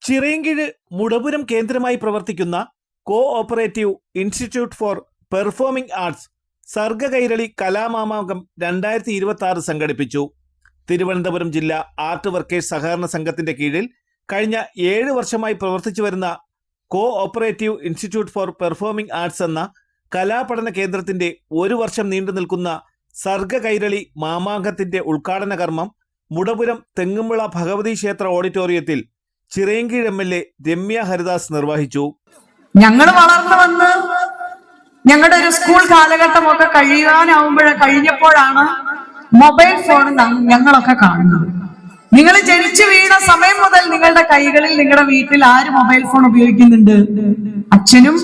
ചിറയൻകീഴ് മുടപുരം കേന്ദ്രമായി പ്രവർത്തിക്കുന്ന cooperative institute for performing arts Sargakairali കലാമാമാങ്കം 2026 സംഘടിപ്പിച്ചു. തിരുവനന്തപുരം ജില്ലാ ആർട്ട് വർക്കേഴ്സ് സഹകരണ സംഘത്തിന്റെ കീഴിൽ കഴിഞ്ഞ 7 വർഷമായി പ്രവർത്തിച്ചു വരുന്ന co operative institute for performing arts എന്ന കലാപഠന കേന്ദ്രത്തിന്റെ 1 വർഷം നീണ്ടു നിൽക്കുന്ന സർഗകൈരളി മാമാങ്കത്തിന്റെ ഉദ്ഘാടന കർമ്മം മുടപുരം തെങ്ങുംവിള ഭഗവതി ക്ഷേത്ര ഓഡിറ്റോറിയത്തിൽ ചിറയൻകീഴ് MLA രമ്യ ഹരിദാസ് നിർവഹിച്ചു. ഞങ്ങൾ വളർന്നു വന്ന് ഞങ്ങളുടെ ഒരു സ്കൂൾ കാലഘട്ടമൊക്കെ കഴിഞ്ഞപ്പോഴാണ് മൊബൈൽ ഫോൺ ഞങ്ങളൊക്കെ കാണുന്നത്. നിങ്ങൾ ജനിച്ചു വീണ സമയം മുതൽ നിങ്ങളുടെ കൈകളിൽ നിങ്ങളുടെ വീട്ടിൽ ആര് മൊബൈൽ ഫോൺ ഉപയോഗിക്കുന്നുണ്ട്? അച്ഛനും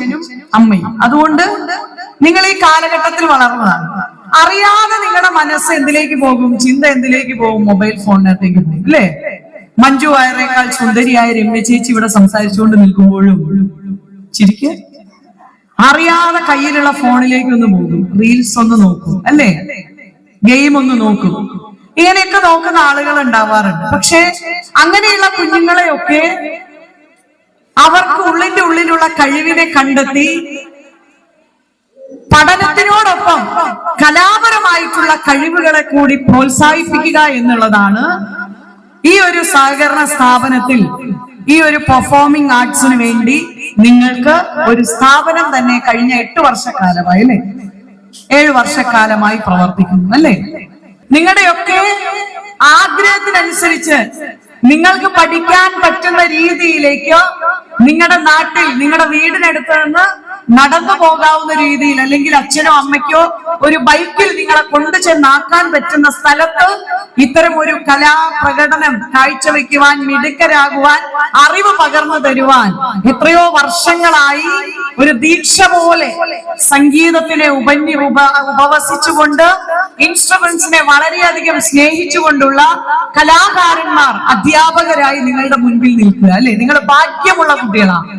അമ്മയും. അതുകൊണ്ട് നിങ്ങൾ ഈ കാലഘട്ടത്തിൽ വളർന്നതാണ്. അറിയാതെ നിങ്ങളുടെ മനസ്സ് എന്തിലേക്ക് പോകും? ചിന്ത എന്തിലേക്ക് പോകും? മൊബൈൽ ഫോണിനകത്തേക്ക് പോകും, അല്ലേ? മഞ്ജു വാര്യരേക്കാൾ സുന്ദരിയായ രമ്യ ചേച്ചി ഇവിടെ സംസാരിച്ചുകൊണ്ട് നിൽക്കുമ്പോഴും ചിരിക്ക് അറിയാതെ കയ്യിലുള്ള ഫോണിലേക്ക് ഒന്ന് പോകും, റീൽസ് ഒന്ന് നോക്കും, അല്ലേ? ഗെയിം ഒന്ന് നോക്കും. ഇങ്ങനെയൊക്കെ നോക്കുന്ന ആളുകൾ ഉണ്ടാവാറുണ്ട്. പക്ഷെ അങ്ങനെയുള്ള കുഞ്ഞുങ്ങളെയൊക്കെ അവർക്ക് ഉള്ളിലുള്ള കഴിവിനെ കണ്ടെത്തി പഠനത്തിനോടൊപ്പം കലാപരമായിട്ടുള്ള കഴിവുകളെ കൂടി പ്രോത്സാഹിപ്പിക്കുക എന്നുള്ളതാണ് ഈ ഒരു സഹകരണ സ്ഥാപനത്തിൽ, ഈ ഒരു പെർഫോമിംഗ് ആർട്സിന് വേണ്ടി നിങ്ങൾക്ക് ഒരു സ്ഥാപനം തന്നെ കഴിഞ്ഞ 8 വർഷക്കാലമായി, അല്ലെ? 7 വർഷക്കാലമായി പ്രവർത്തിക്കുന്നു, അല്ലെ? നിങ്ങളുടെയൊക്കെ ആഗ്രഹത്തിനനുസരിച്ച് നിങ്ങൾക്ക് പഠിക്കാൻ പറ്റുന്ന രീതിയിലേക്ക് നിങ്ങളുടെ നാട്ടിൽ, നിങ്ങളുടെ വീടിനടുത്ത് നിന്ന് നടന്നു പോകാവുന്ന രീതിയിൽ, അല്ലെങ്കിൽ അച്ഛനോ അമ്മയ്ക്കോ ഒരു ബൈക്കിൽ നിങ്ങളെ കൊണ്ടു ചെന്നാക്കാൻ പറ്റുന്ന സ്ഥലത്ത് ഇത്തരം ഒരു കലാപ്രകടനം കാഴ്ചവെക്കുവാൻ, മിടുക്കരാകുവാൻ, അറിവ് പകർന്നു തരുവാൻ എത്രയോ വർഷങ്ങളായി ഒരു ദീക്ഷ പോലെ സംഗീതത്തിനെ ഉപവസിച്ചുകൊണ്ട്, ഇൻസ്ട്രുമെന്റ്സിനെ വളരെയധികം സ്നേഹിച്ചുകൊണ്ടുള്ള കലാകാരന്മാർ, അധ്യാപകരായി നിങ്ങളുടെ മുൻപിൽ നിൽക്കുക, അല്ലെ? നിങ്ങൾ ഭാഗ്യമുള്ള കുട്ടികളാണ്.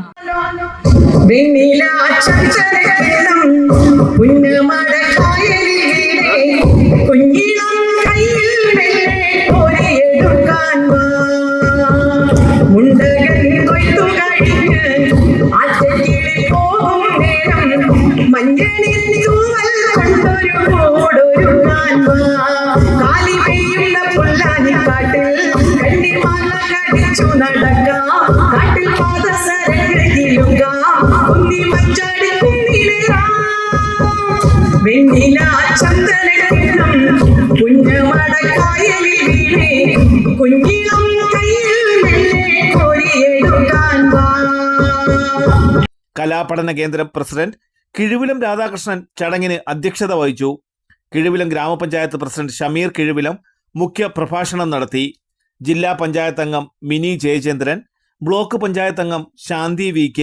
കലാപഠന കേന്ദ്രം പ്രസിഡന്റ് കിഴുവിലം രാധാകൃഷ്ണൻ ചടങ്ങിന് അധ്യക്ഷത വഹിച്ചു. കിഴുവിലം ഗ്രാമപഞ്ചായത്ത് പ്രസിഡന്റ് ഷമീർ കിഴുവിലം മുഖ്യ പ്രഭാഷണം നടത്തി. ജില്ലാ പഞ്ചായത്ത് അംഗം മിനി ജയചന്ദ്രൻ, ബ്ലോക്ക് പഞ്ചായത്ത് അംഗം ശാന്തി VK,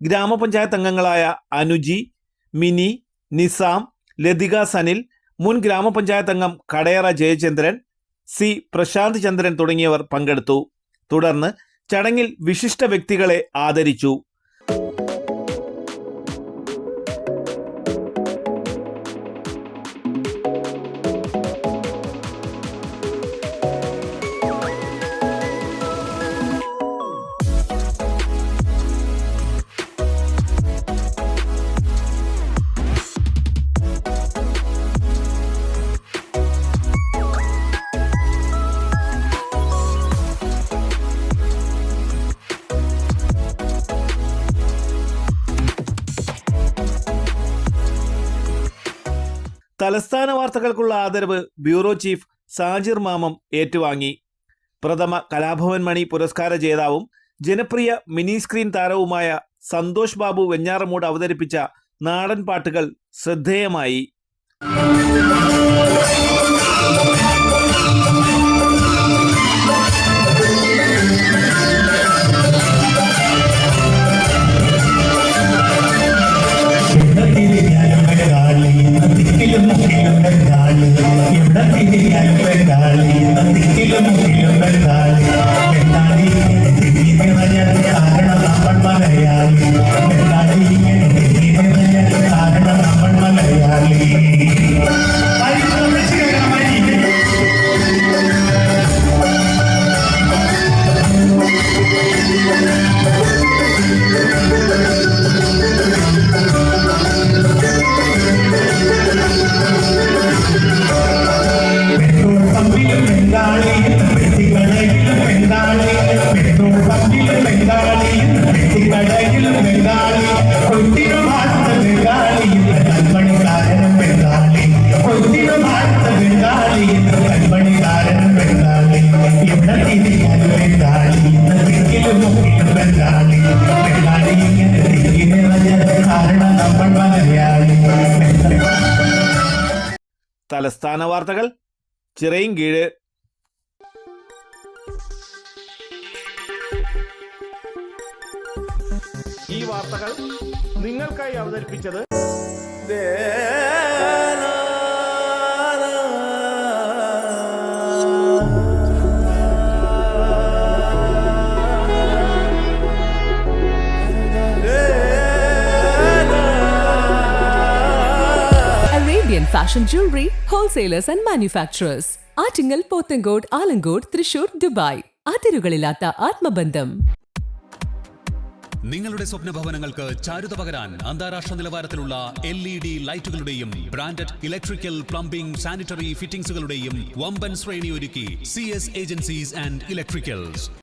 ഗ്രാമപഞ്ചായത്ത് അംഗങ്ങളായ അനുജി, മിനി, നിസാം, ലതിക സനിൽ, മുൻ ഗ്രാമപഞ്ചായത്ത് അംഗം കടയറ ജയചന്ദ്രൻ, C പ്രശാന്ത് ചന്ദ്രൻ തുടങ്ങിയവർ പങ്കെടുത്തു. തുടർന്ന് ചടങ്ങിൽ വിശിഷ്ട വ്യക്തികളെ ആദരിച്ചു. തലസ്ഥാന വാർത്തകൾക്കുള്ള ആദരവ് ബ്യൂറോ ചീഫ് സാജിർ മാമം ഏറ്റുവാങ്ങി. പ്രഥമ കലാഭവൻ മണി പുരസ്കാര ജേതാവും ജനപ്രിയ മിനി സ്ക്രീൻ താരവുമായ സന്തോഷ് ബാബു വെഞ്ഞാറമൂട് അവതരിപ്പിച്ച നാടൻ പാട്ടുകൾ ശ്രദ്ധേയമായി. കാരണം നമ്മൾ മലയാളി തലസ്ഥാന വാർത്തകൾ ചിറയിൻകീഴ്. ഈ വാർത്തകൾ നിങ്ങൾക്കായി അവതരിപ്പിച്ചത് Arabian Fashion Jewelry Wholesalers and Manufacturers. Attingal, Pothencode, Alamcode, Thrissur, Dubai. അതിരുകളില്ലാത്ത ആത്മബന്ധം. നിങ്ങളുടെ സ്വപ്ന ഭവനങ്ങൾക്ക് ചാരുത പകരാൻ അന്താരാഷ്ട്ര നിലവാരത്തിലുള്ള LED ലൈറ്റുകളുടെയും ബ്രാൻഡഡ് ഇലക്ട്രിക്കൽ, പ്ലംബിംഗ്, സാനിറ്ററി ഫിറ്റിംഗ്സുകളുടെയും വമ്പൻ ശ്രേണി ഒരുക്കി CS ഏജൻസീസ് ആൻഡ് ഇലക്ട്രിക്കൽസ്.